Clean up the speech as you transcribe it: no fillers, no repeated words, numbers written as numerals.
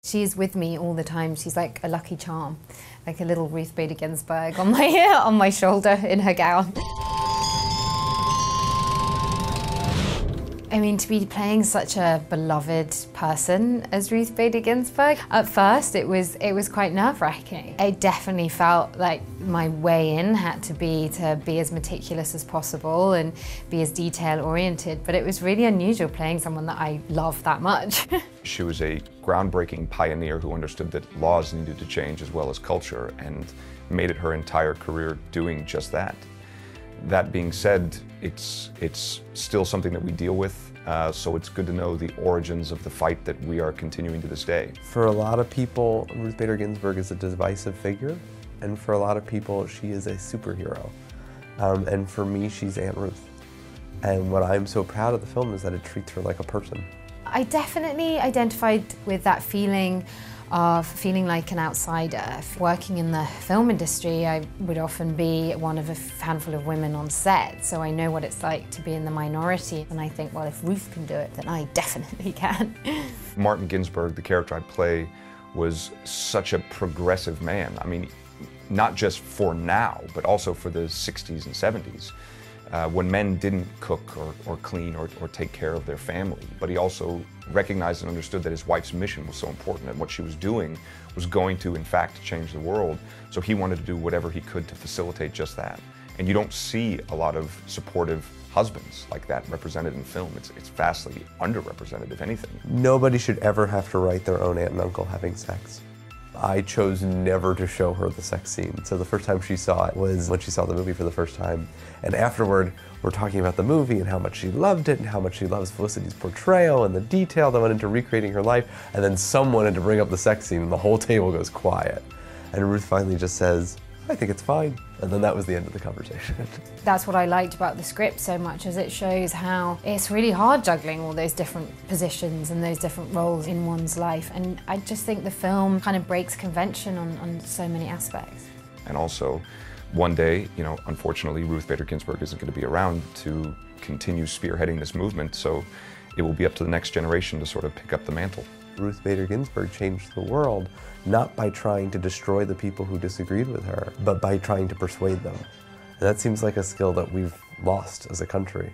She's with me all the time. She's like a lucky charm, like a little Ruth Bader Ginsburg on my shoulder in her gown. I mean, to be playing such a beloved person as Ruth Bader Ginsburg, at first it was quite nerve-wracking. I definitely felt like my way in had to be as meticulous as possible and be as detail-oriented, but it was really unusual playing someone that I love that much. She was a groundbreaking pioneer who understood that laws needed to change as well as culture, and made it her entire career doing just that. That being said, it's still something that we deal with, so it's good to know the origins of the fight that we are continuing to this day. For a lot of people, Ruth Bader Ginsburg is a divisive figure, and for a lot of people, she is a superhero. And for me, she's Aunt Ruth. And what I'm so proud of the film is that it treats her like a person. I definitely identified with that feeling of feeling like an outsider. Working in the film industry, I would often be one of a handful of women on set, so I know what it's like to be in the minority, and I think, well, if Ruth can do it, then I definitely can. Martin Ginsburg, the character I'd play, was such a progressive man. I mean, not just for now, but also for the 60s and 70s. When men didn't cook or clean or take care of their family. But he also recognized and understood that his wife's mission was so important, and what she was doing was going to, in fact, change the world. So he wanted to do whatever he could to facilitate just that. And you don't see a lot of supportive husbands like that represented in film. It's vastly underrepresented, if anything. Nobody should ever have to write their own aunt and uncle having sex. I chose never to show her the sex scene. So the first time she saw it was when she saw the movie for the first time. And afterward, we're talking about the movie and how much she loved it and how much she loves Felicity's portrayal and the detail that went into recreating her life. And then someone had to bring up the sex scene and the whole table goes quiet. And Ruth finally just says, I think it's fine. And then that was the end of the conversation. That's what I liked about the script so much, as it shows how it's really hard juggling all those different positions and those different roles in one's life. And I just think the film kind of breaks convention on so many aspects. And also, one day, you know, unfortunately, Ruth Bader Ginsburg isn't going to be around to continue spearheading this movement, so it will be up to the next generation to sort of pick up the mantle. Ruth Bader Ginsburg changed the world, not by trying to destroy the people who disagreed with her, but by trying to persuade them. And that seems like a skill that we've lost as a country.